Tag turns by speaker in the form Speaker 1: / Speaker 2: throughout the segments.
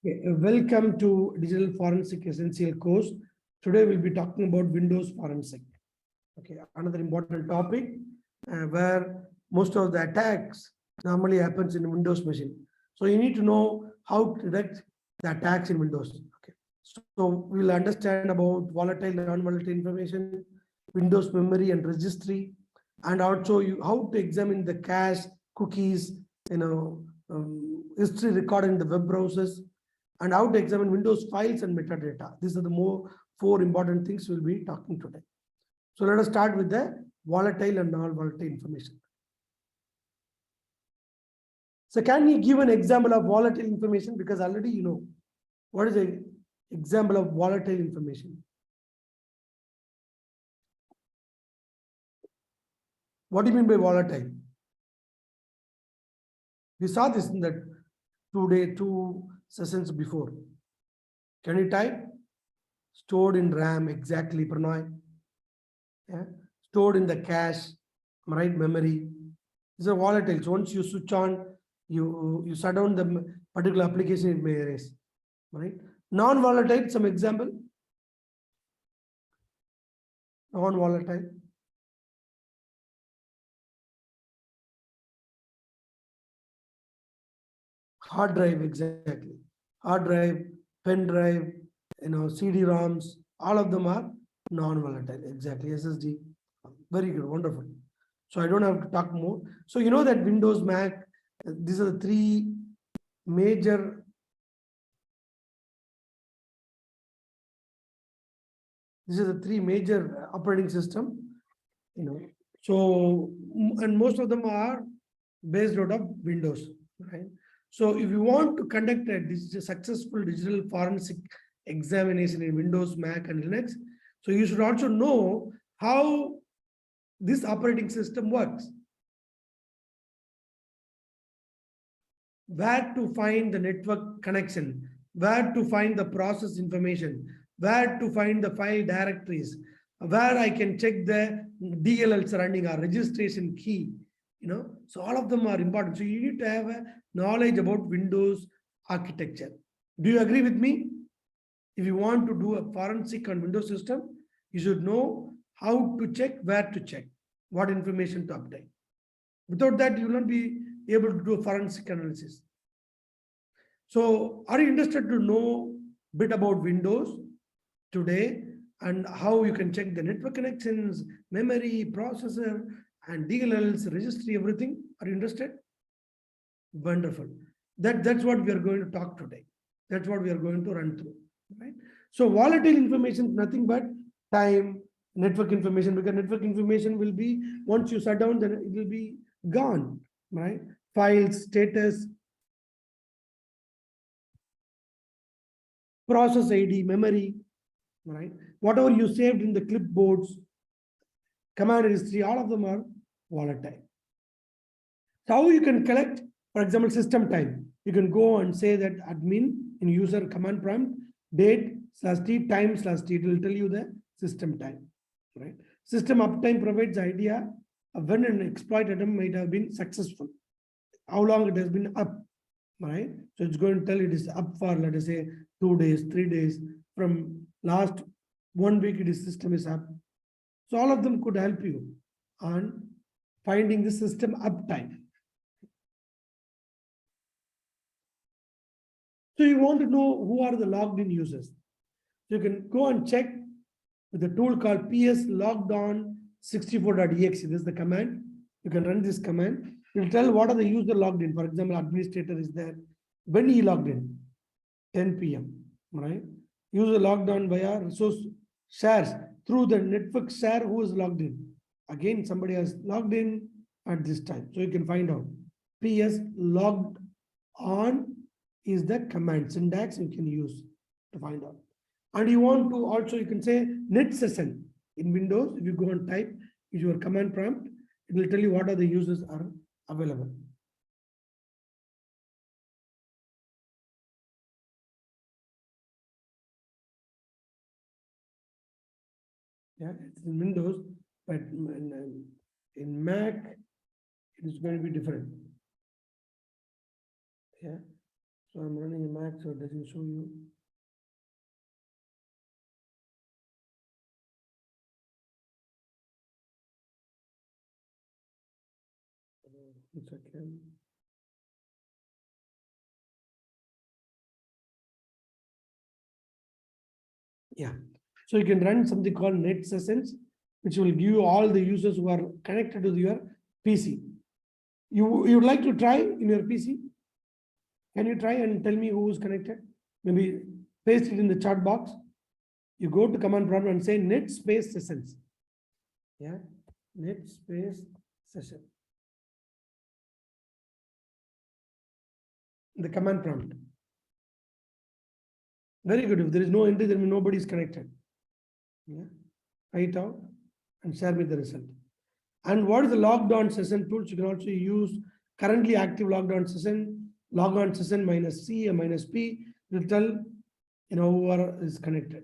Speaker 1: Okay, welcome to Digital Forensic Essential course. Today we'll be talking about Windows Forensic. Okay, another important topic where most of the attacks normally happens in Windows machine. So you need to know how to detect the attacks in Windows. Okay, so we'll understand about volatile, non-volatile information, Windows memory and registry, and also how to examine the cache, cookies, history recorded in the web browsers, and how to examine Windows files and metadata. These are the four important things we'll be talking today. So let us start with the volatile and non-volatile information. So can you give an example of volatile information? Because already you know what is an example of volatile information. What do you mean by volatile? We saw this in the two sessions before. Can you type? Stored in RAM, exactly, Pranay. Yeah. Stored in the cache, right, memory. These are volatile. So once you switch on, you shut down the particular application, it may erase. Right? Non-volatile, some example. Non-volatile. Hard drive, exactly. Hard drive, pen drive, CD-ROMs, all of them are non-volatile, exactly. SSD, very good, wonderful. So I don't have to talk more. So you know that Windows, Mac, these are the three major operating system, so, and most of them are based out of Windows, right? So if you want to conduct a successful digital forensic examination in Windows, Mac, and Linux, so you should also know how this operating system works. Where to find the network connection, where to find the process information, where to find the file directories, where I can check the DLLs running or registration key, So all of them are important. So you need to have a knowledge about Windows architecture. Do you agree with me? If you want to do a forensic on Windows system, you should know how to check, where to check, what information to obtain. Without that, you will not be able to do a forensic analysis. So are you interested to know a bit about Windows today and how you can check the network connections, memory, processor, and DLLs, registry, everything? Are you interested? Wonderful. That's what we are going to talk today. That's what we are going to run through. Right? So volatile information is nothing but time, network information, because network information will be, once you shut down, then it will be gone, right? Files, status, process ID, memory, right? Whatever you saved in the clipboards, command history, all of them are volatile. So how you can collect, for example, system time. You can go and say that admin in user command prompt, date/t, time/t, it will tell you the system time, right? System uptime provides idea of when an exploit attempt might have been successful, how long it has been up, right? So it's going to tell it is up for, let us say, 2 days, 3 days. From last 1 week, system is up. So all of them could help you on finding the system uptime. So you want to know who are the logged in users. So you can go and check with a tool called ps loggedon64.exe. This is the command. You can run this command. It will tell what are the user logged in. For example, administrator is there. When he logged in? 10 p.m. Right? User logged on via resource shares through the network share who is logged in. Again, somebody has logged in at this time. So you can find out. ps logged on is the command syntax you can use to find out. And you want to also, you can say net session in Windows. If you go and type your command prompt, it will tell you what are the users are available. Yeah, it's in Windows, but in Mac, it is going to be different. Yeah. So I'm running a Mac, so it doesn't show you. One second. Yeah. So you can run something called net sessions, which will give you all the users who are connected to your PC. You would like to try in your PC? Can you try and tell me who is connected? Maybe paste it in the chat box. You go to command prompt and say net space sessions. Yeah, net space session. The command prompt. Very good. If there is no entry, then nobody is connected. Yeah, write out and share me the result. And what is the logged-on session tools? You can also use currently active logged-on session, log-on session minus C and minus P will tell whoever is connected.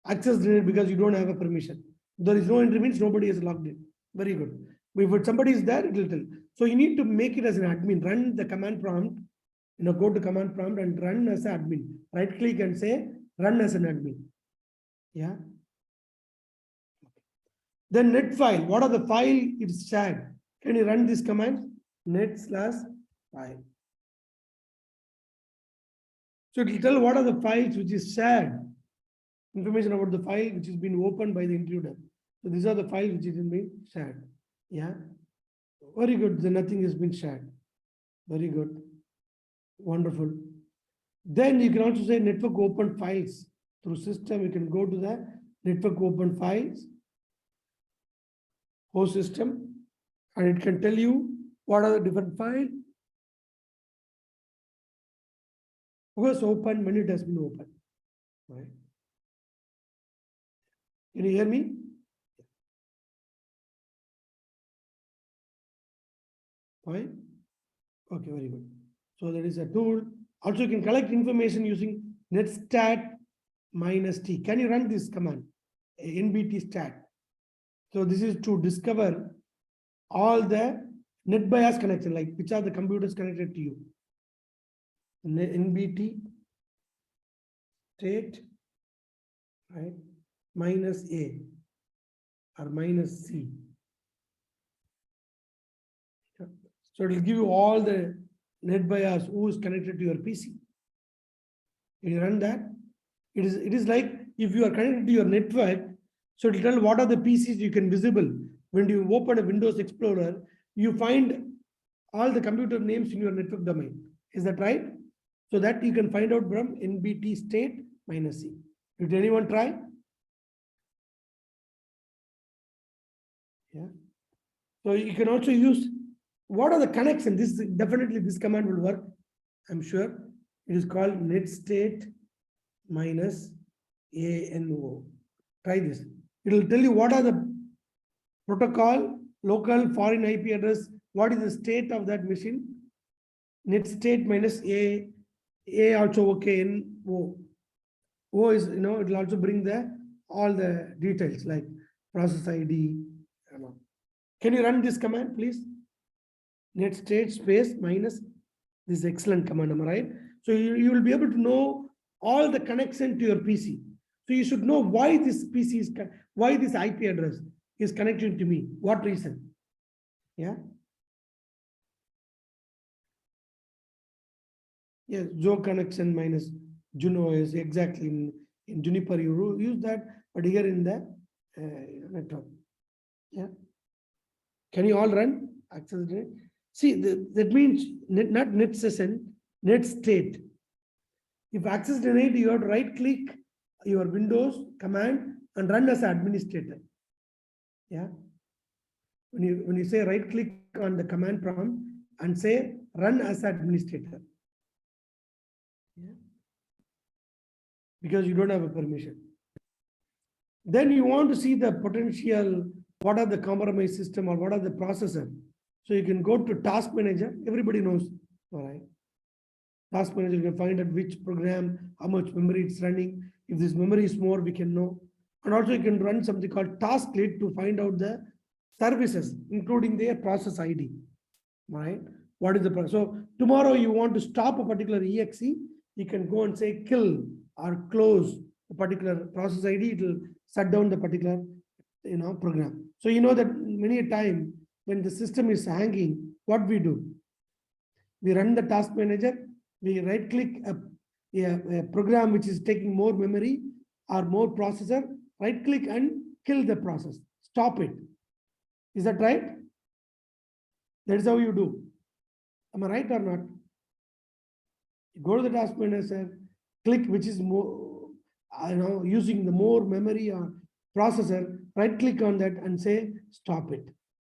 Speaker 1: Access denied because you don't have a permission. There is no entry means nobody is logged in. Very good. If somebody is there, it will tell. So you need to make it as an admin. Run the command prompt. Go to command prompt and run as an admin. Right click and say run as an admin. Yeah. Then net file. What are the file it's shared? Can you run this command? Net/file. So it will tell what are the files which is shared. Information about the file which has been opened by the intruder. So these are the files which has been shared. Yeah. Very good. Then nothing has been shared. Very good. Wonderful. Then you can also say network open files. Through system, you can go to the network open files, host system, and it can tell you what are the different files. Who has opened, when it has been opened. Right. Can you hear me? Fine. Okay, very good. So that is a tool. Also, you can collect information using netstat -t. Can you run this command? NBT stat. So this is to discover all the net bias connection, like which are the computers connected to you. NBT state, right, -A or -C. So it will give you all the net bias who is connected to your PC. If you run that, it is like if you are connected to your network, so it will tell what are the PCs you can visible. When you open a Windows Explorer, you find all the computer names in your network domain. Is that right? So that you can find out from NBT state -C. Did anyone try? Yeah. So you can also use what are the connections. This definitely this command will work. I'm sure it is called netstate -ANO. Try this. It will tell you what are the protocol, local, foreign IP address, what is the state of that machine. Netstate -A, A also okay, NO. O is, it will also bring all the details like process ID. Can you run this command, please? Netstate space minus this excellent command, am I right? So you will be able to know all the connection to your PC. So you should know why this PC is, why this IP address is connected to me. What reason? Yeah. Yes, Joe connection minus Juno is exactly in Juniper you use that, but here in the network. Yeah. Can you all run access it? See, that means not net session, net state. If access denied, you have to right click your Windows command and run as administrator. Yeah. When you say right click on the command prompt and say run as administrator. Yeah. Because you don't have a permission. Then you want to see the potential, what are the compromise system or what are the processor. So you can go to task manager. Everybody knows, all right. Task manager, you can find out which program, how much memory it's running. If this memory is more, we can know. And also you can run something called task list to find out the services, including their process ID, right? What is the process? So Tomorrow you want to stop a particular exe, you can go and say kill or close a particular process ID. It will shut down the particular program. So you know that many a time when the system is hanging, what we do? We run the task manager, we right click a program which is taking more memory or more processor, right click and kill the process, stop it. Is that right? That's how you do. Am I right or not? You go to the task manager, click which is more, using the more memory or processor, right click on that and say stop it,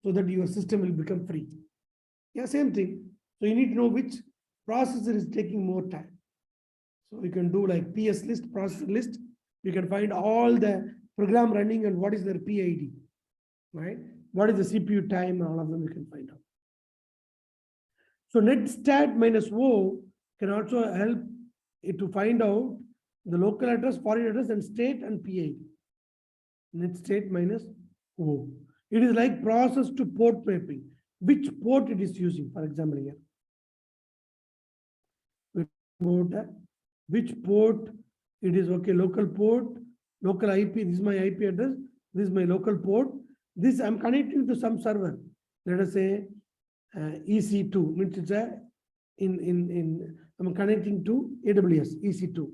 Speaker 1: so that your system will become free. Yeah, same thing. So you need to know which processor is taking more time. So you can do like PS list, processor list. You can find all the program running and what is their PID, right? What is the CPU time, all of them you can find out. So netstat minus O can also help it to find out the local address, foreign address, and state and PID. Netstat minus O. It is like process to port mapping. Which port it is using, for example, here. Which port it is, okay, local port, local IP, this is my IP address, this is my local port. This I'm connecting to some server. Let us say EC2, means it's I'm connecting to AWS EC2.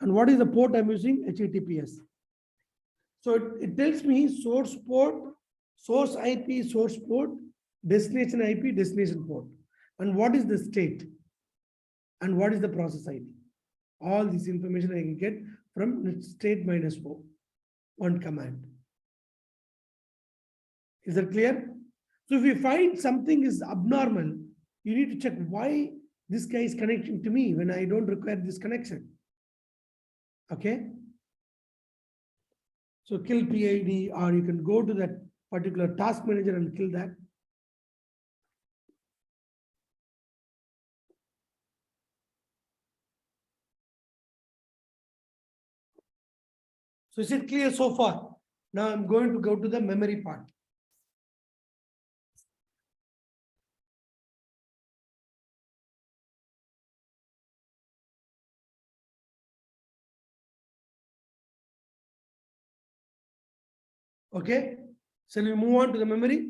Speaker 1: And what is the port I'm using? HTTPS. So it tells me source port, source IP, source port, destination IP, destination port. And what is the state? And what is the process ID? All this information I can get from state minus O, one command. Is that clear? So if you find something is abnormal, you need to check why this guy is connecting to me when I don't require this connection. Okay? So kill PID, or you can go to that particular task manager and kill that. So is it clear so far? Now I'm going to go to the memory part. Okay, shall we move on to the memory?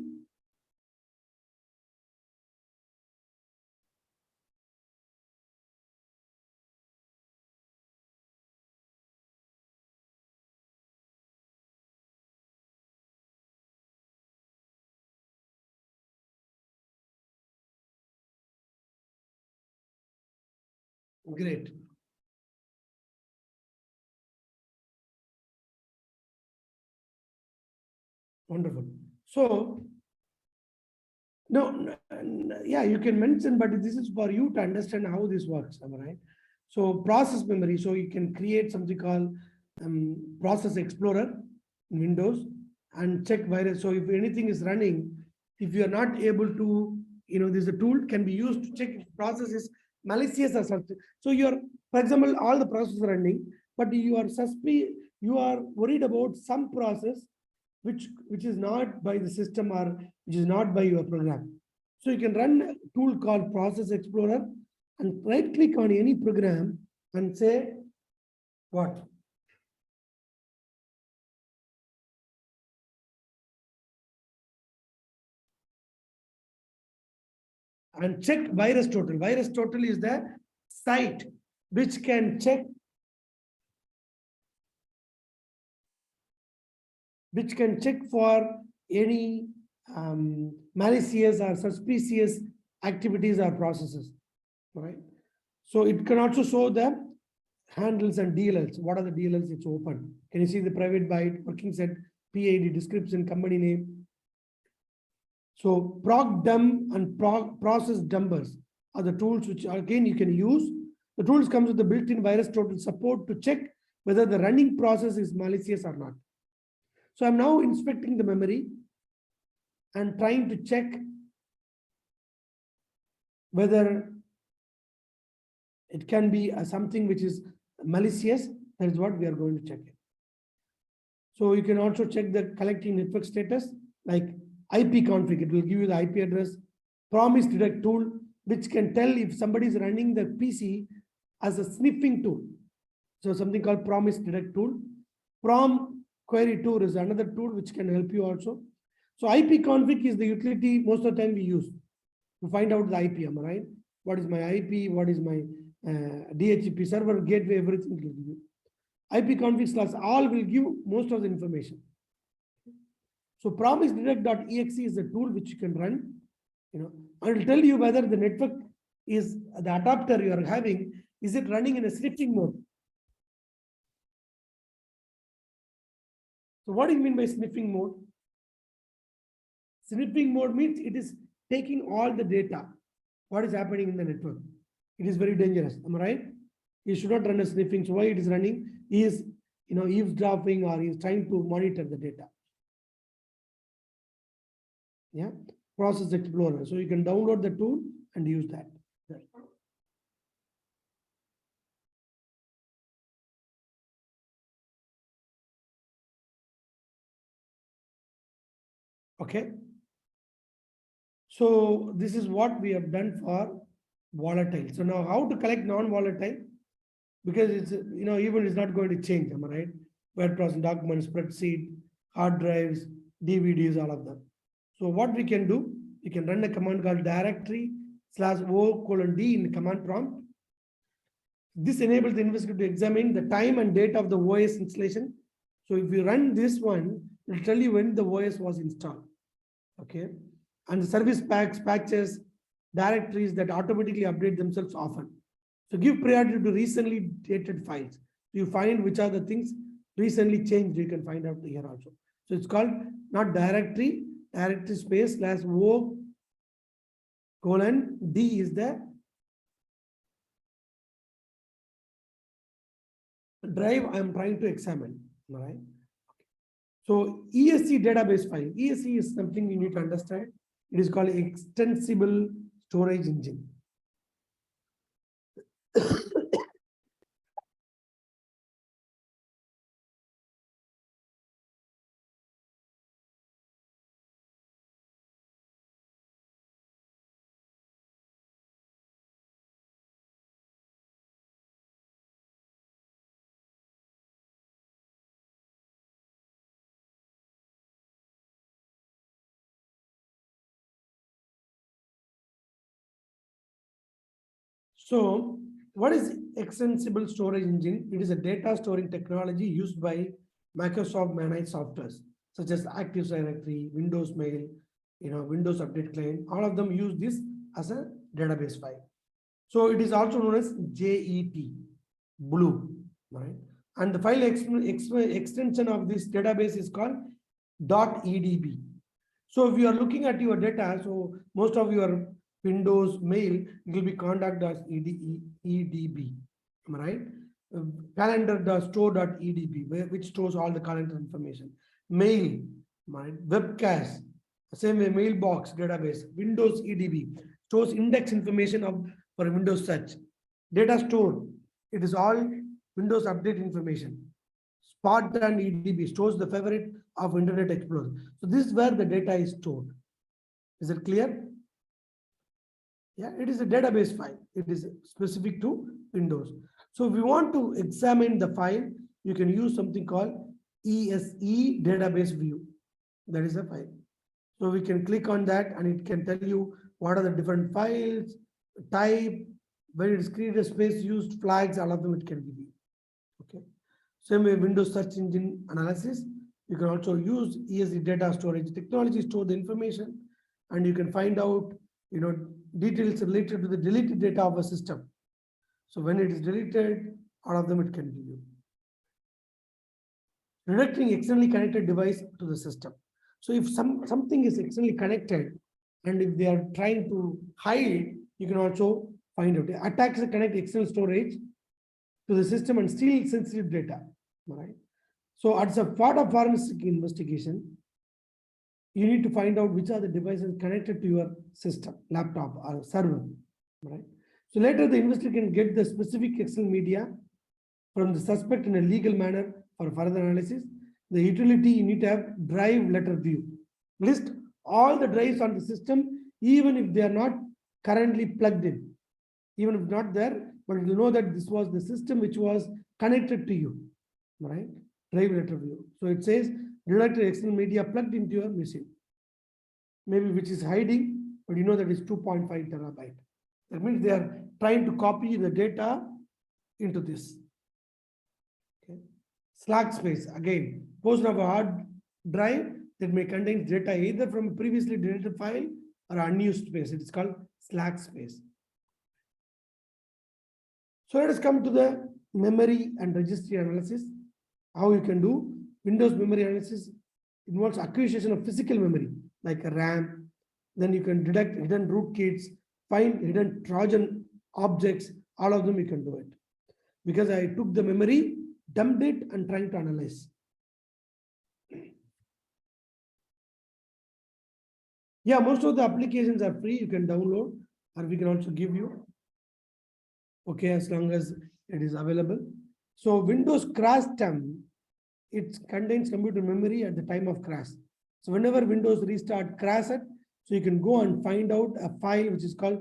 Speaker 1: Great. Wonderful. So, no, yeah, you can mention, but this is for you to understand how this works, am I right? So process memory, so you can create something called Process Explorer in Windows and check virus. So if anything is running, if you are not able to, there's a tool can be used to check if process is malicious or something. So you're, for example, all the processes are running, but you are worried about some process which is not by the system or which is not by your program. So you can run a tool called Process Explorer and right click on any program and say what? And check virus total. Virus total is the site which can check for any malicious or suspicious activities or processes, right? So it can also show the handles and DLLs. What are the DLLs? It's open. Can you see the private byte, working set, PID, description, company name? So proc dump and process dumpers are the tools which again you can use. The tools comes with the built-in virus total support to check whether the running process is malicious or not. So I'm now inspecting the memory and trying to check whether it can be something which is malicious. That is what we are going to check it. So you can also check the collecting network status like IP config. It will give you the IP address. Promise detect tool. which can tell if somebody is running the PC as a sniffing tool. So something called promise detect tool. Prom query tool is another tool which can help you also. So ipconfig is the utility most of the time we use to find out the IP, am I right? What is my IP? What is my DHCP server, gateway, everything will give you. ipconfig / all will give most of the information. So promise detect.exe is a tool which you can run, and it will tell you whether the network is the adapter you are having, is it running in a sniffing mode? So what do you mean by sniffing mode? Sniffing mode means it is taking all the data, what is happening in the network. It is very dangerous, am I right? You should not run a sniffing. So why it is running? He is eavesdropping, or he is trying to monitor the data. Yeah, Process Explorer. So you can download the tool and use that. Okay. So this is what we have done for volatile. So now how to collect non-volatile? Because it's, even it's not going to change, am I right? Word processing, documents, spreadsheet, hard drives, DVDs, all of them. So what we can do, we can run a command called directory/o:(d) in the command prompt. This enables the investigator to examine the time and date of the OS installation. So if you run this one, it will tell you when the OS was installed. Okay. And the service packs, patches, directories that automatically update themselves often. So give priority to recently dated files. You find which are the things recently changed. You can find out here also. So it's called not directory space /o:(d) is the drive I am trying to examine. Right? So ESE database file. ESE is something you need to understand. It is called extensible storage engine. So what is extensible storage engine? It is a data storing technology used by Microsoft managed softwares such as Active Directory, Windows Mail, Windows Update Client. All of them use this as a database file. So it is also known as JET, blue, right? And the file extension of this database is called .edb. So if you are looking at your data, so most of your Windows mail, it will be contact.edb, am I right? Calendar.store.edb, which stores all the calendar information. Mail, right? Webcast, same way, mailbox database. Windows EDB stores index information for Windows search. Data store, it is all Windows update information. Spot.edb stores the favorite of Internet Explorer. So this is where the data is stored. Is it clear? Yeah, it is a database file. It is specific to Windows. So if we want to examine the file, you can use something called ESE database view. That is a file. So we can click on that and it can tell you what are the different files, type, where it is created, space used, flags, all of them it can give you. Okay. Same way Windows search engine analysis. You can also use ESE data storage technology, store the information, and you can find out, details related to the deleted data of a system. So when it is deleted, all of them it can give you. Redirecting externally connected device to the system. So if something is externally connected, and if they are trying to hide, you can also find out. Attacks connect external storage to the system and steal sensitive data. Right? So as a part of forensic investigation, you need to find out which are the devices connected to your system, laptop or server. Right? So later the investigator can get the specific external media from the suspect in a legal manner for further analysis. The utility, you need to have drive letter view. List all the drives on the system, even if they are not currently plugged in. Even if not there, but you know that this was the system which was connected to you, right? Drive letter view. So it says directory external media plugged into your machine, maybe which is hiding, but you know that it's 2.5 terabyte. That means they are trying to copy the data into this. Okay. Slack space, again, portion of a hard drive that may contain data either from a previously deleted file or unused space. It is called slack space. So let us come to the memory and registry analysis. How you can do Windows memory analysis involves acquisition of physical memory like a RAM. Then you can detect hidden rootkits, find hidden Trojan objects. All of them you can do it. Because I took the memory, dumped it, and trying to analyze. Yeah, most of the applications are free. You can download, or we can also give you. Okay, as long as it is available. So Windows crash time, it contains computer memory at the time of crash. So whenever Windows restart crash it, so you can go and find out a file which is called,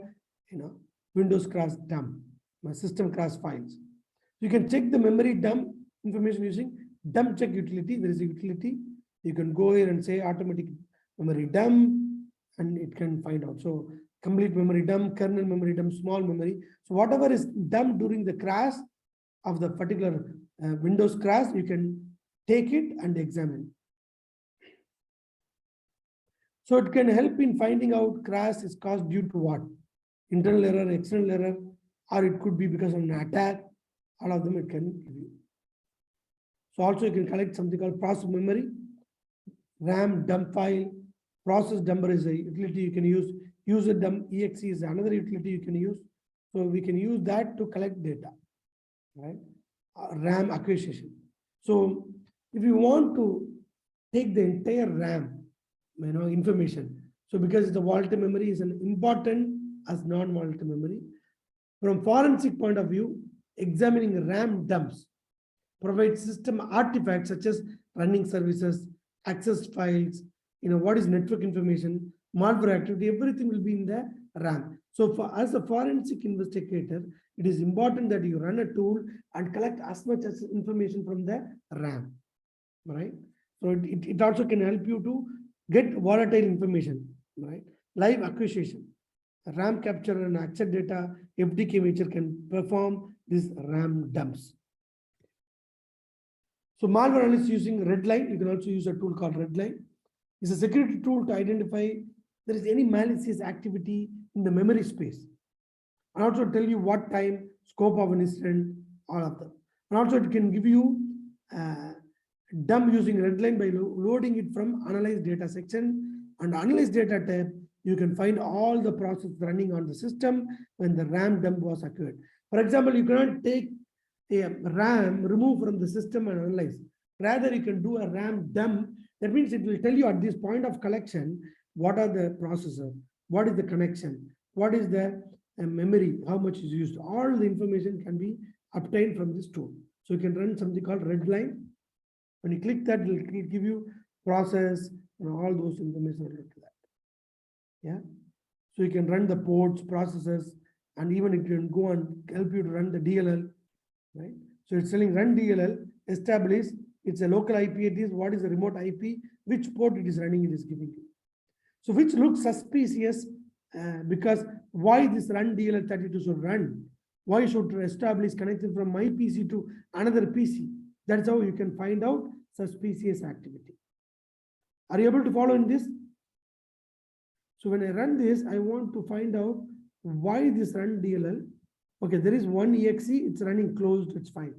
Speaker 1: Windows crash dump, my system crash files. You can check the memory dump information using dump check utility. There is a utility. You can go here and say automatic memory dump, and it can find out. So complete memory dump, kernel memory dump, small memory. So whatever is dumped during the crash of the particular Windows crash, you can take it and examine. So it can help in finding out crash is caused due to what? Internal error, external error, or it could be because of an attack. All of them it can give you. So also you can collect something called process memory, RAM dump file. Process dumper is a utility you can use. User dump exe is another utility you can use. So we can use that to collect data, right? RAM acquisition. So if you want to take the entire RAM, information. So because the volatile memory is an important as non-volatile memory. From forensic point of view, examining RAM dumps provides system artifacts such as running services, access files, what is network information, malware activity, everything will be in the RAM. So for as a forensic investigator, it is important that you run a tool and collect as much as information from the RAM, right? So it also can help you to get volatile information, right? Live acquisition, RAM capture and access data, FDK Major can perform these RAM dumps. So malware analysis using Redline, you can also use a tool called Redline. It's a security tool to identify there is any malicious activity in the memory space. And also tell you what time, scope of an incident, all of them. And also it can give you dump using Redline by loading it from analyze data section. And analyze data tab, you can find all the process running on the system when the RAM dump was occurred. For example, you cannot take a RAM, remove from the system and analyze. Rather, you can do a RAM dump. That means it will tell you at this point of collection, what are the processor, what is the connection, what is the memory, how much is used. All the information can be obtained from this tool. So you can run something called Redline. When you click that, it will give you process and all those information related to that. Yeah. So you can run the ports, processes, and even it can go and help you to run the DLL, right? So it's telling run DLL, establish, it's a local IP address, what is the remote IP, which port it is running, it is giving you. So which looks suspicious because why this run DLL 32 should run? Why should establish connection from my PC to another PC? That's how you can find out suspicious activity. Are you able to follow in this? So when I run this, I want to find out why this run DLL. Okay, there is one exe, it's running closed, it's fine.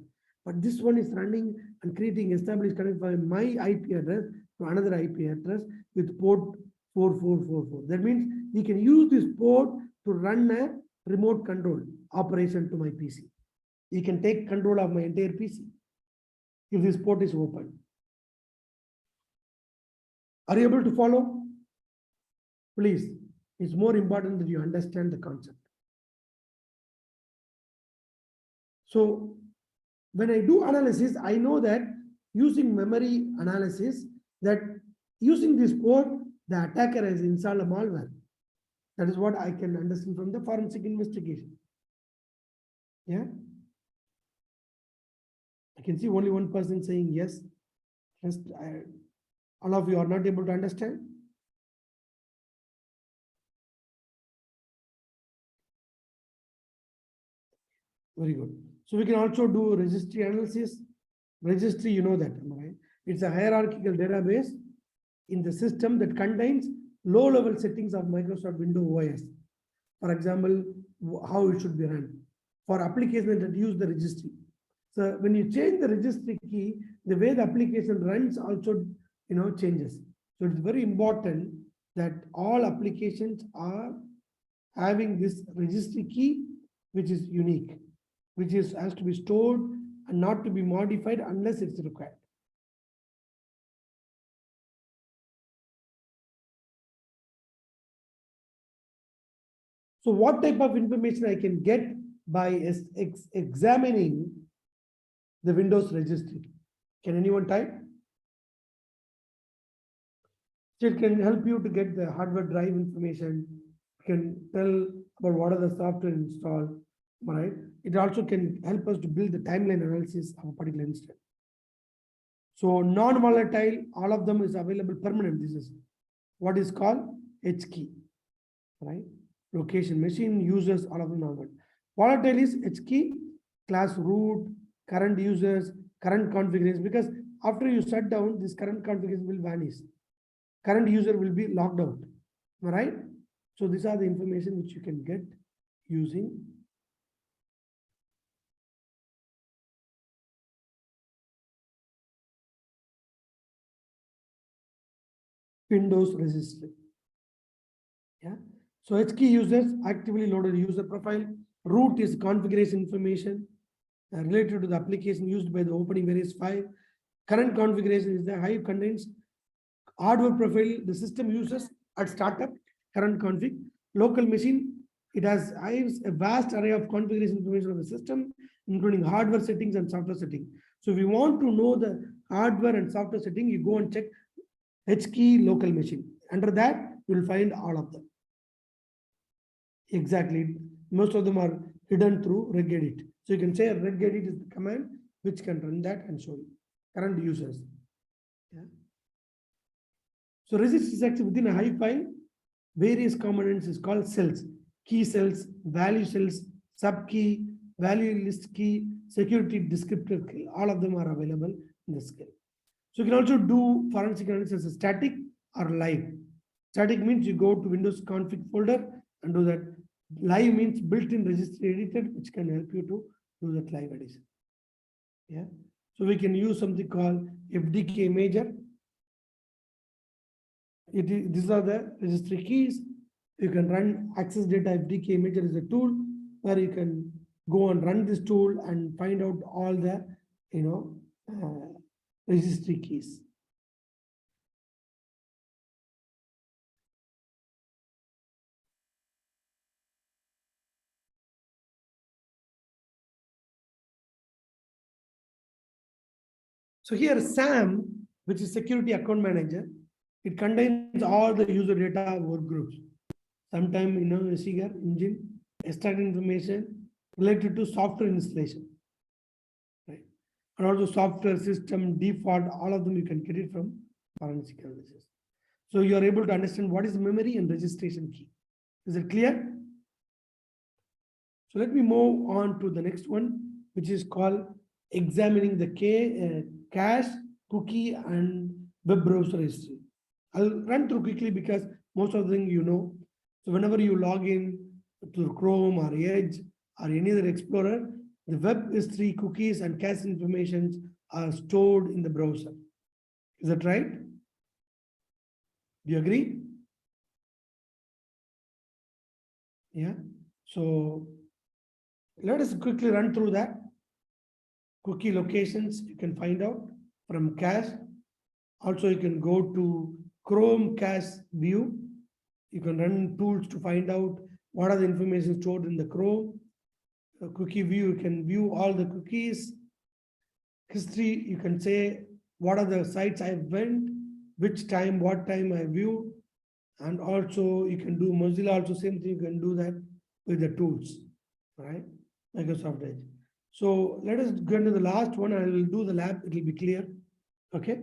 Speaker 1: But this one is running and creating established connect by my IP address to another IP address with port 4444. That means we can use this port to run a remote control operation to my PC. You can take control of my entire PC if this port is open. Are you able to follow? Please, it's more important that you understand the concept. So when I do analysis, I know that using memory analysis, that using this port, the attacker has installed a malware. That is what I can understand from the forensic investigation. Yeah. I can see only one person saying yes. Rest, all of you are not able to understand. Very good. So we can also do registry analysis. Registry, you know that, am I right? It's a hierarchical database in the system that contains low-level settings of Microsoft Windows OS. For example, how it should be run for applications that use the registry. So when you change the registry key, the way the application runs also, changes. So it's very important that all applications are having this registry key, which is unique, which has to be stored and not to be modified unless it's required. So what type of information I can get by examining the Windows registry? Can anyone type? It can help you to get the hardware drive information, can tell about what are the software installed, right? It also can help us to build the timeline analysis of a particular instance. So non-volatile, all of them is available permanent. This is what is called H key, right? Location, machine, users, all of them are good. Volatile is H key, class root, current users, current configuration, because after you shut down, this current configuration will vanish. Current user will be logged out, right? So these are the information which you can get using Windows registry. Yeah. So H key users, actively loaded user profile. Root is configuration information related to the application used by the opening various file. Current configuration is the Hive contains hardware profile the system uses at startup, current config. Local machine, it has Hive's a vast array of configuration information of the system, including hardware settings and software setting. So if you want to know the hardware and software setting, you go and check H key local machine. Under that, you will find all of them. Exactly. Most of them are hidden through regedit. So you can say regedit is the command which can run that and show you current users. Yeah. So registry is actually within a Hive file. Various components is called cells, key cells, value cells, sub key, value list key, security descriptor key. All of them are available in the skill. So you can also do forensic analysis as static or live. Static means you go to Windows config folder and do that. Live means built-in registry editor, which can help you to do that live addition. Yeah. So we can use something called FDK Imager. These are the registry keys. You can run access data. FDK Imager is a tool where you can go and run this tool and find out all the registry keys. So here SAM, which is security account manager, it contains all the user data work groups. Sometime, you see here, engine, extract information related to software installation, right? And also software system, default, all of them you can get it from forensic analysis. So you are able to understand what is memory and registration key. Is it clear? So let me move on to the next one, which is called examining the cache, cookie, and web browser history. I'll run through quickly because most of the things you know. So whenever you log in to Chrome or Edge or any other Explorer, the web history, cookies, and cache information are stored in the browser. Is that right? Do you agree? Yeah. So let us quickly run through that. Cookie locations you can find out from cache. Also, you can go to Chrome cache view. You can run tools to find out what are the information stored in the Chrome. Cookie view, you can view all the cookies. History, you can say what are the sites I went, which time, what time I viewed. And also you can do Mozilla also same thing, you can do that with the tools, right? Microsoft Edge. So let us go into the last one. I will do the lab, it will be clear. Okay.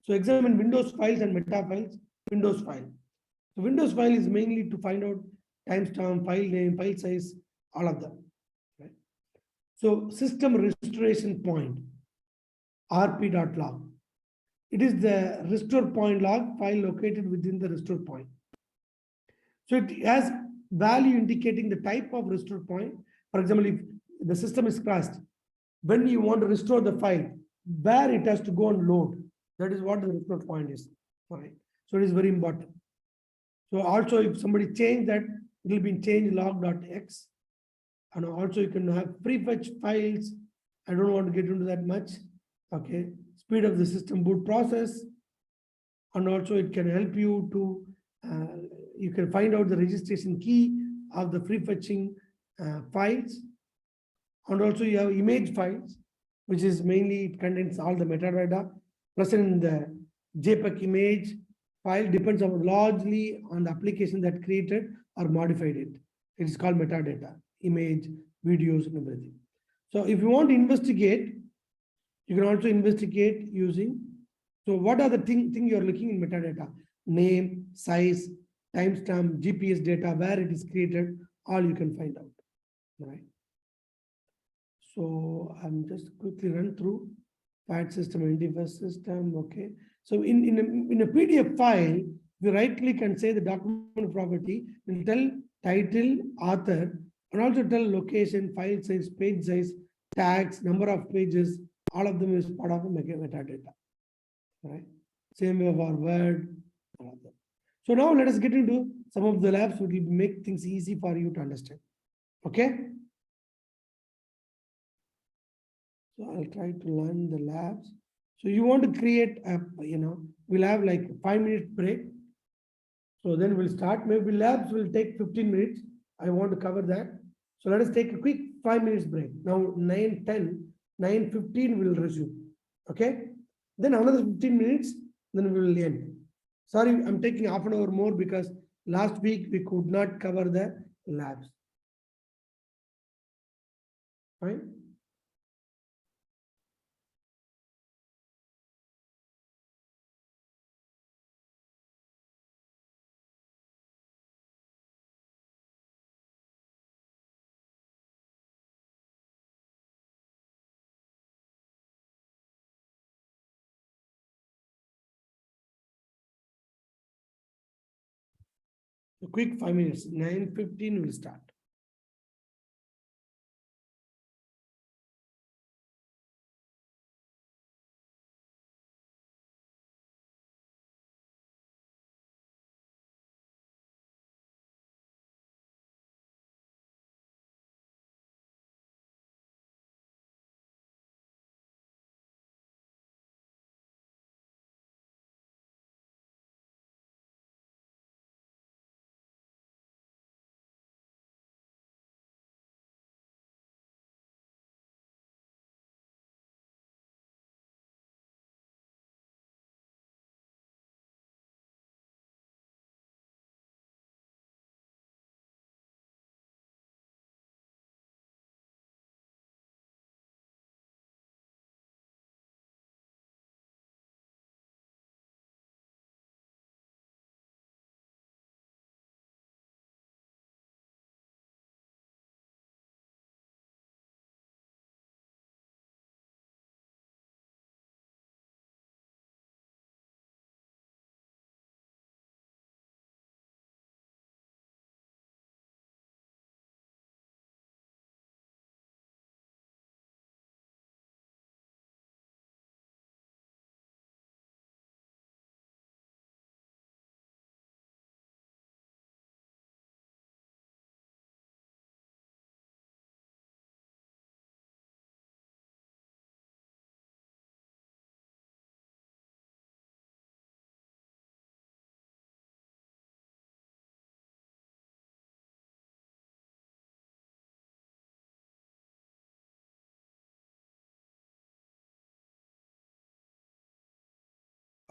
Speaker 1: So examine Windows files and meta files. Windows file. So Windows file is mainly to find out timestamp, file name, file size, all of them. Right? So system restoration point, rp.log. It is the restore point log file located within the restore point. So it has value indicating the type of restore point. For example, if the system is crashed, when you want to restore the file, where it has to go and load, that is what the restore point is. All right. So it is very important. So also if somebody change that, it will be change log.x. And also you can have prefetch files. I don't want to get into that much. Okay. Speed of the system boot process. And also it can help you to, you can find out the registration key of the prefetching files. And also you have image files, which is mainly, it contains all the metadata present in the JPEG image file, depends on largely on the application that created or modified it. It is called metadata, image, videos, and everything. So if you want to investigate, you can also investigate using. So what are the thing you're looking in metadata? Name, size, timestamp, GPS data, where it is created, all you can find out, right? So I'm just quickly run through file system, NDFS system, okay. So in a PDF file, we right click and say the document property, will tell title, author, and also tell location, file size, page size, tags, number of pages, all of them is part of the metadata, right? Same way for Word, all of them. So now let us get into some of the labs which will make things easy for you to understand, okay? So I'll try to learn the labs. So you want to create a, we'll have like 5 minute break. So then we'll start. Maybe labs will take 15 minutes. I want to cover that. So let us take a quick 5 minutes break. Now 9:10, 9:15 will resume. Okay. Then another 15 minutes, then we will end. Sorry, I'm taking half an hour more because last week we could not cover the labs. Fine. A quick 5 minutes. 9:15 will start.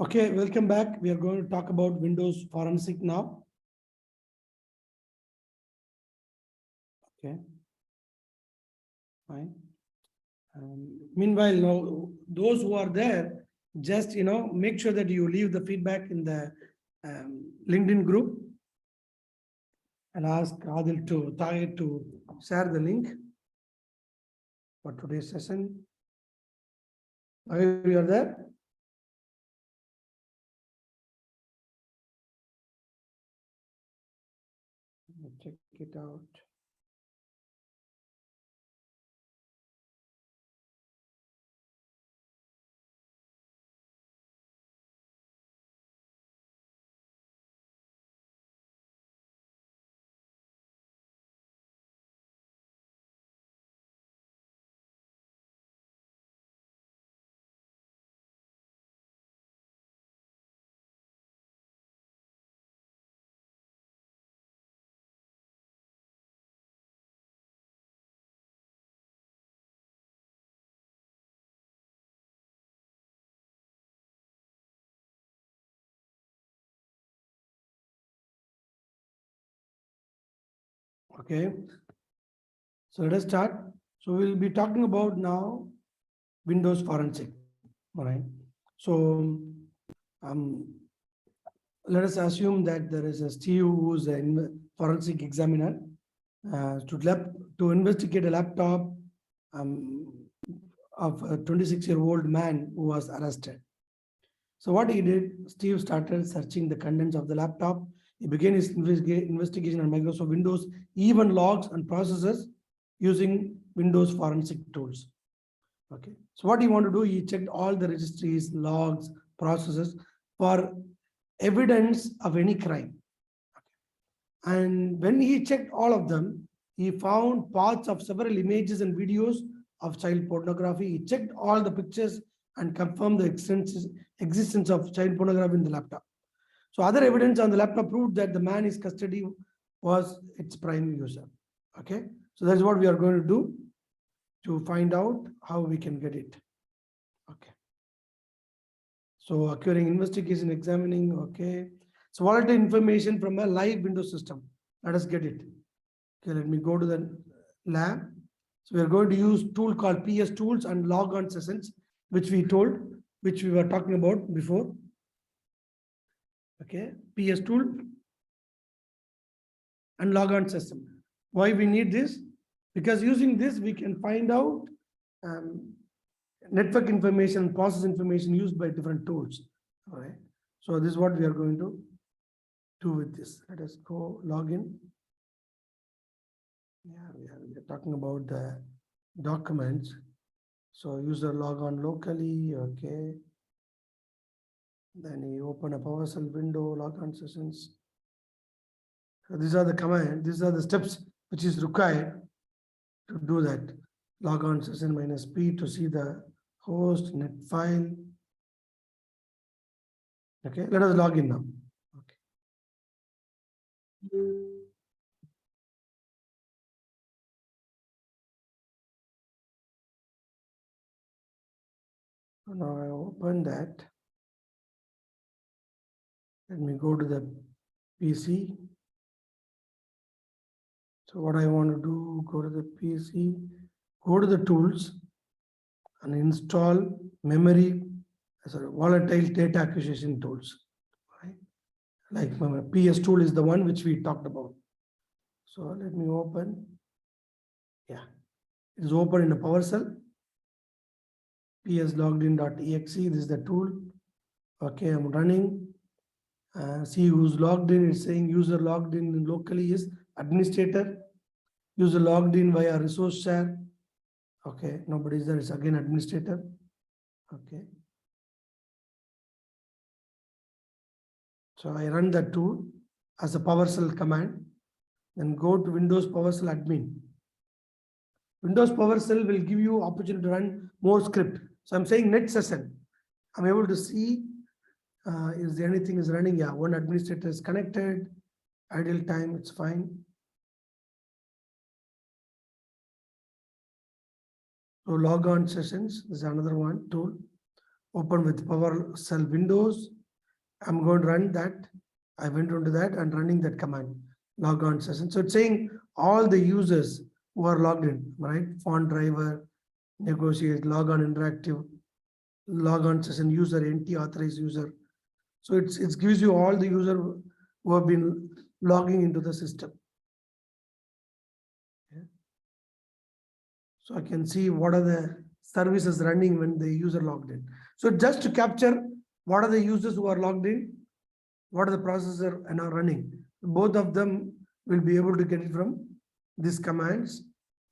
Speaker 1: Okay, welcome back. We are going to talk about Windows Forensic now. Okay, fine. Meanwhile, now those who are there, just make sure that you leave the feedback in the LinkedIn group, and ask Adil to Tahir to share the link for today's session. Tahir, you are there? Check it out. Okay, so let us start. So we'll be talking about now Windows Forensic. All right. So um, let us assume that there is a Steve who's a forensic examiner to investigate a laptop um, of a 26-year-old man who was arrested. So what he did, Steve started searching the contents of the laptop. He began his investigation on Microsoft Windows, even logs and processes using Windows forensic tools. Okay. So what he wanted to do, he checked all the registries, logs, processes for evidence of any crime. And when he checked all of them, he found parts of several images and videos of child pornography. He checked all the pictures and confirmed the existence of child pornography in the laptop. So other evidence on the laptop proved that the man in custody was its prime user. Okay, so that's what we are going to do to find out how we can get it. Okay. So acquiring investigation, examining, okay. So volatile information from a live Windows system. Let us get it. Okay, let me go to the lab. So we are going to use tool called PS tools and log on sessions, which we were talking about before. Okay, PS tool and log on system. Why we need this? Because using this, we can find out network information, process information used by different tools. All right. So this is what we are going to do with this. Let us go log in. Yeah, we are talking about the documents. So user log on locally. Okay. Then you open a PowerShell window, log on sessions. So these are the commands. These are the steps which is required to do that. Log on session -P to see the host net file. Okay, let us log in now. Okay. So now I open that. Let me go to the PC. So what I want to do, go to the PC, go to the tools and install memory, volatile data acquisition tools. Right? Like my PS tool is the one which we talked about. So let me open. Yeah, it is open in a PowerShell. PS logged in.exe. This is the tool. Okay, I'm running. See who's logged in. It's saying user logged in locally is administrator. User logged in via resource share. Okay, nobody is there. It's again administrator. Okay. So I run that tool as a PowerShell command. Then go to Windows PowerShell admin. Windows PowerShell will give you opportunity to run more script. So I'm saying net session. I'm able to see is there anything is running. Yeah, one administrator is connected. Idle time, it's fine. So log on sessions is another one tool. open with PowerShell Windows. I'm going to run that. I went into that and running that command, log on session. So it's saying all the users who are logged in, right? Font driver, negotiate, log on interactive, log on session user, NT authorized user. So it gives you all the user who have been logging into the system. Yeah. So I can see what are the services running when the user logged in. So just to capture what are the users who are logged in, what are the processor and are running. Both of them will be able to get it from these commands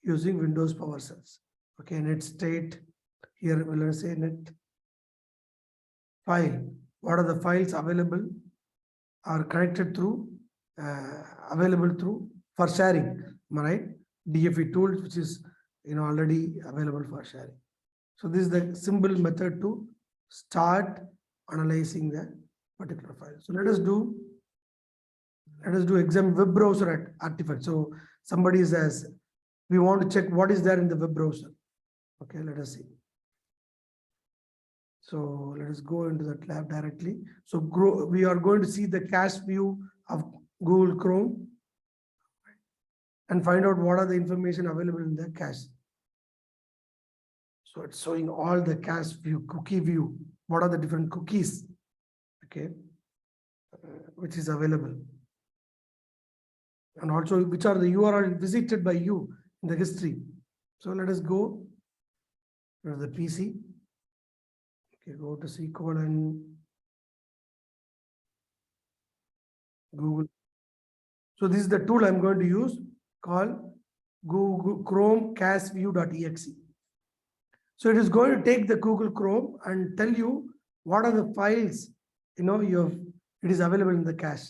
Speaker 1: using Windows PowerShell. Okay, net state here, will I say net file. What are the files available are connected through available through for sharing, am I right? DFE tools, which is already available for sharing. So this is the simple method to start analyzing the particular file. So let us do exam web browser at artifact. So somebody says we want to check what is there in the web browser. Okay, let us see. So let us go into that lab directly. So we are going to see the cache view of Google Chrome and find out what are the information available in the cache. So it's showing all the cache view, cookie view, what are the different cookies, okay, which is available. And also which are the URL visited by you in the history. So let us go to the PC. Okay, go to SQL and Google. So this is the tool I'm going to use called Google Chrome cache view.exe. So it is going to take the Google Chrome and tell you what are the files it is available in the cache.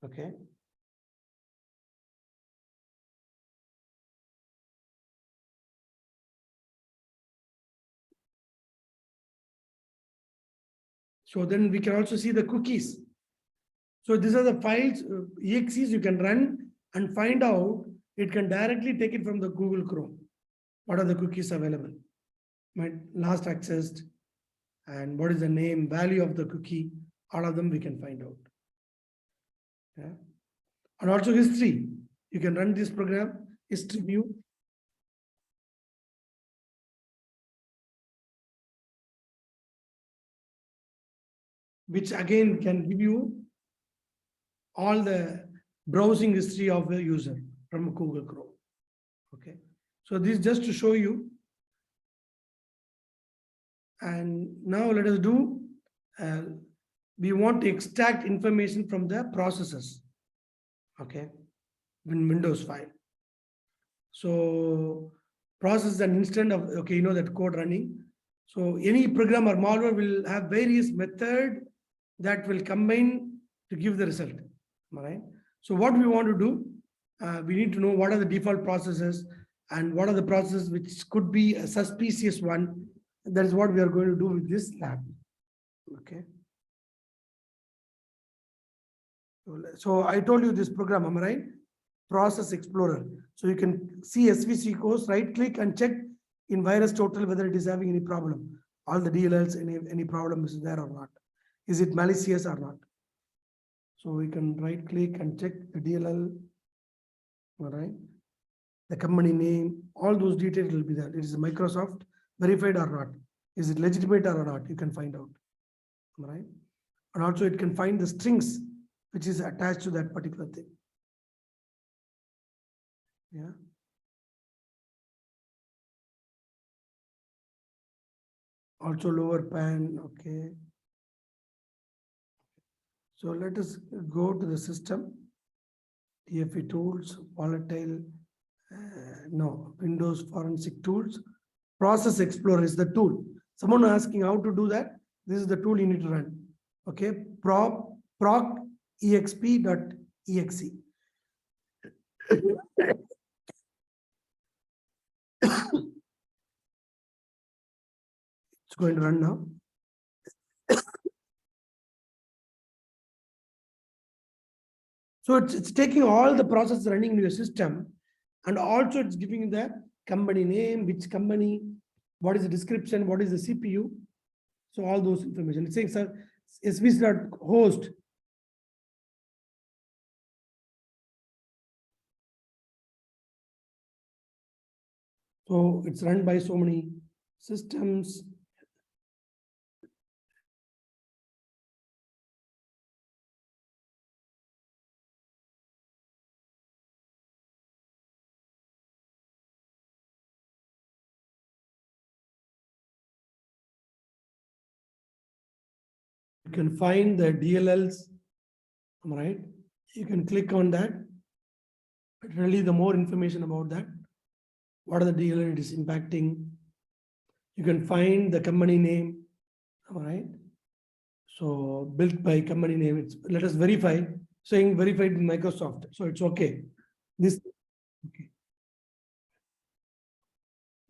Speaker 1: Okay. So then we can also see the cookies. So these are the files, exes you can run and find out. It can directly take it from the Google Chrome. What are the cookies available? My last accessed and what is the name, value of the cookie, all of them we can find out. Yeah. And also history. You can run this program, history view. Which again can give you all the browsing history of the user from Google Chrome. Okay. So this just to show you. And now let us do, we want to extract information from the processes. Okay. In Windows file. So process an instant of, okay, you know that code running. So any program or malware will have various method that will combine to give the result. All right. So what we want to do, we need to know what are the default processes and what are the processes which could be a suspicious one. That is what we are going to do with this lab. Okay. So I told you this program, am I right? Process Explorer. So you can see SVC course, right click and check in VirusTotal whether it is having any problem. All the DLLs, any problem is there or not. Is it malicious or not? So we can right click and check the DLL. All right. The company name, all those details will be there. It is Microsoft verified or not. Is it legitimate or not? You can find out. All right. And also it can find the strings which is attached to that particular thing. Yeah. Also lower pan, okay. So let us go to the system. TFE tools, volatile, no, Windows forensic tools. Process Explorer is the tool. Someone asking how to do that. This is the tool you need to run. Okay, proc exp.exe. It's going to run now. So it's taking all the process running in your system, and also it's giving the company name, which company, what is the description, what is the CPU. So all those information. It's saying, sir, svc.host. So it's run by so many systems. You can find the DLLs, right? You can click on that. But really, the more information about that, what are the DLL it is impacting. You can find the company name, all right? So built by company name, it's, let us verify, saying verified in Microsoft. So it's okay. This, okay.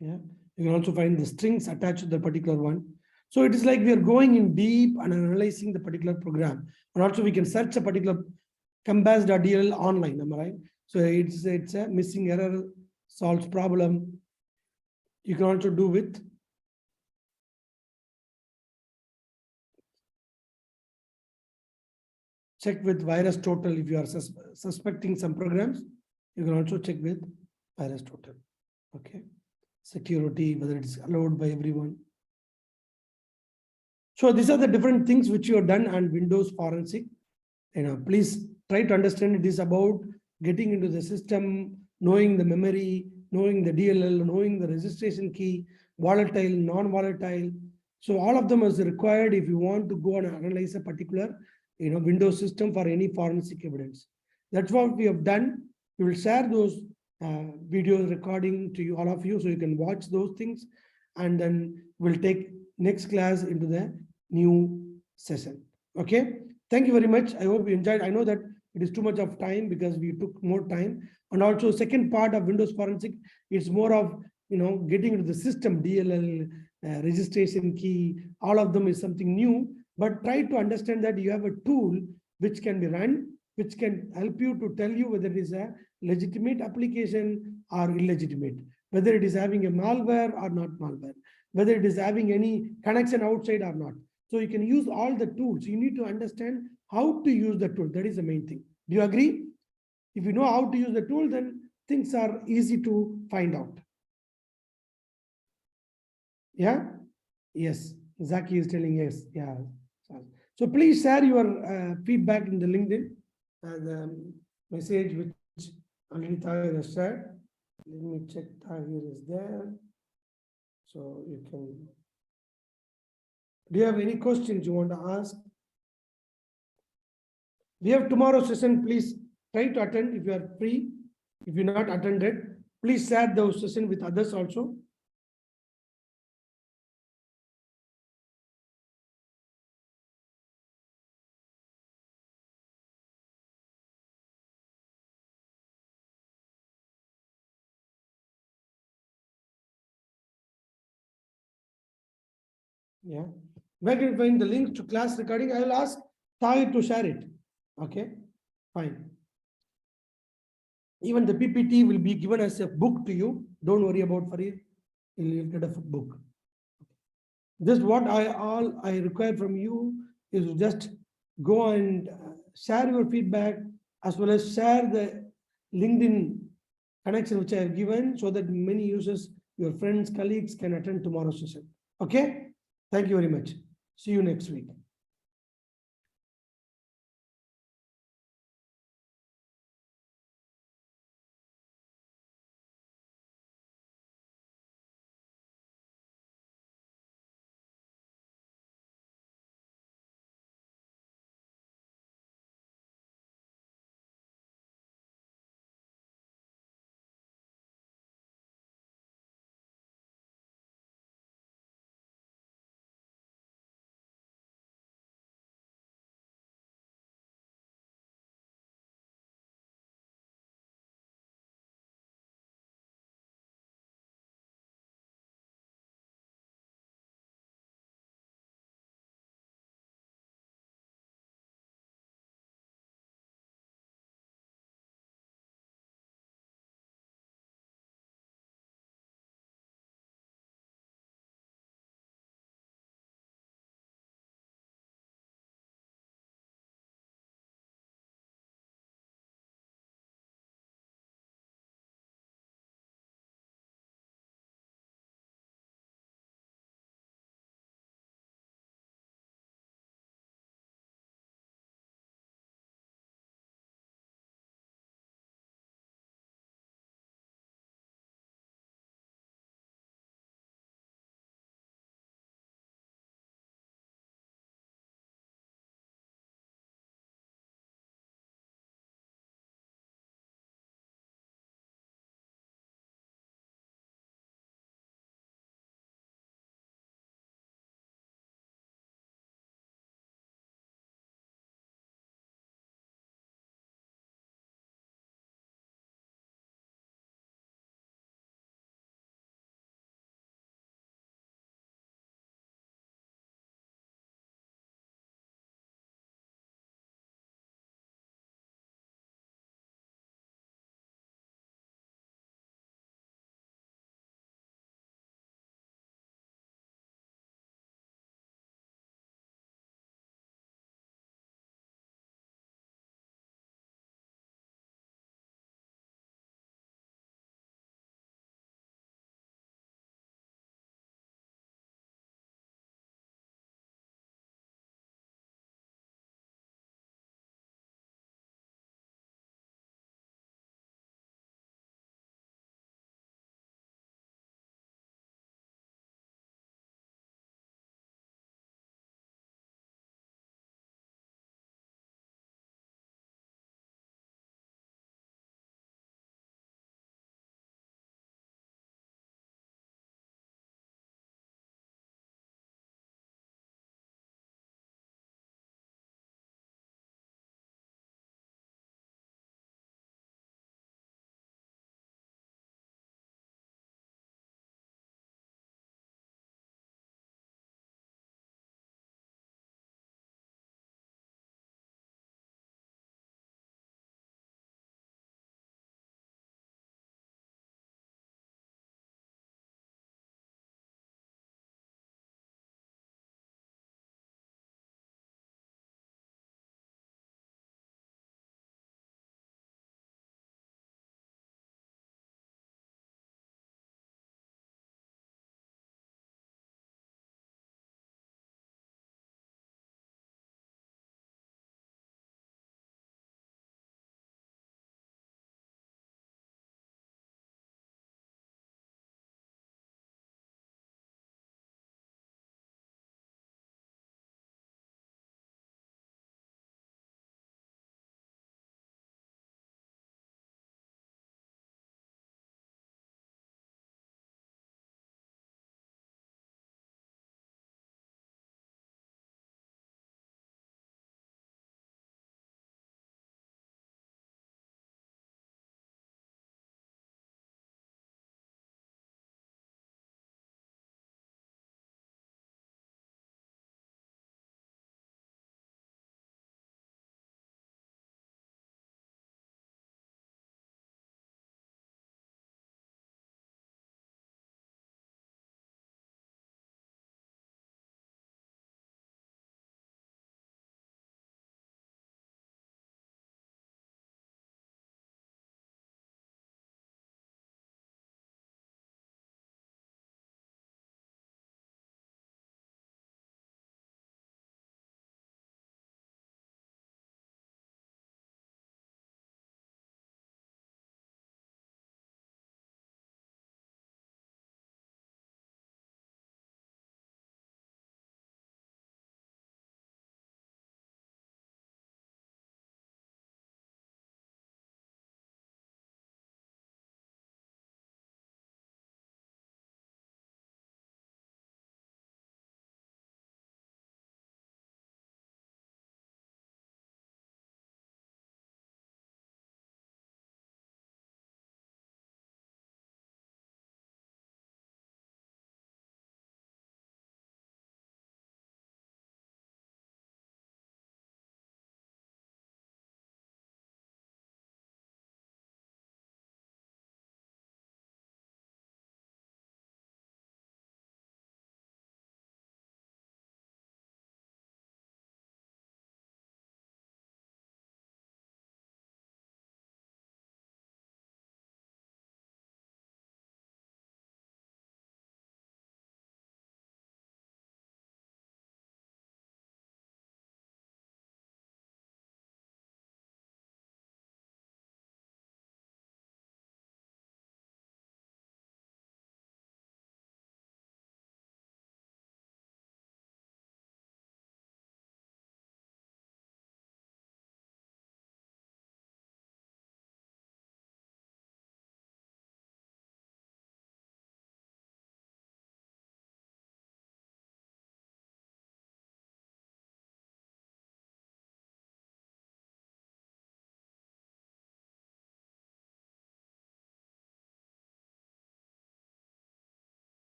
Speaker 1: Yeah, you can also find the strings attached to the particular one. So it is like we are going in deep and analyzing the particular program. And also we can search a particular compass.dll online, am I right? So it's a missing error, solves problem. You can also do with check with VirusTotal. If you are suspecting some programs, you can also check with VirusTotal. Okay, security, whether it's allowed by everyone. So these are the different things which you have done on Windows Forensic. Please try to understand it is about getting into the system, knowing the memory, knowing the DLL, knowing the registration key, volatile, non-volatile. So all of them is required if you want to go and analyze a particular Windows system for any forensic evidence. That's what we have done. We will share those video recording to you, all of you, so you can watch those things, and then we'll take next class into the new session. Okay. Thank you very much. I hope you enjoyed. I know that it is too much of time because we took more time. And also second part of Windows Forensic, it's more of, getting into the system, DLL, registration key, all of them is something new, but try to understand that you have a tool which can be run, which can help you to tell you whether it is a legitimate application or illegitimate, whether it is having a malware or not malware, whether it is having any connection outside or not. So you can use all the tools. You need to understand how to use the tool. That is the main thing. Do you agree? If you know how to use the tool, then things are easy to find out. Yeah? Yes. Zaki is telling yes. Yeah. So please share your feedback in the LinkedIn. The message which already Tahir has shared. Let me check. Tahir is there. So you can. Do you have any questions you want to ask? We have tomorrow's session. Please try to attend if you are free. If you're not attended, please share those session with others also. Yeah. Where can you find the link to class recording? I will ask Tahir to share it. Okay, fine. Even the PPT will be given as a book to you. Don't worry about Farid. You'll get a book. Just what I require from you is just go and share your feedback, as well as share the LinkedIn connection which I have given, so that many users, your friends, colleagues can attend tomorrow's session. Okay. Thank you very much. See you next week.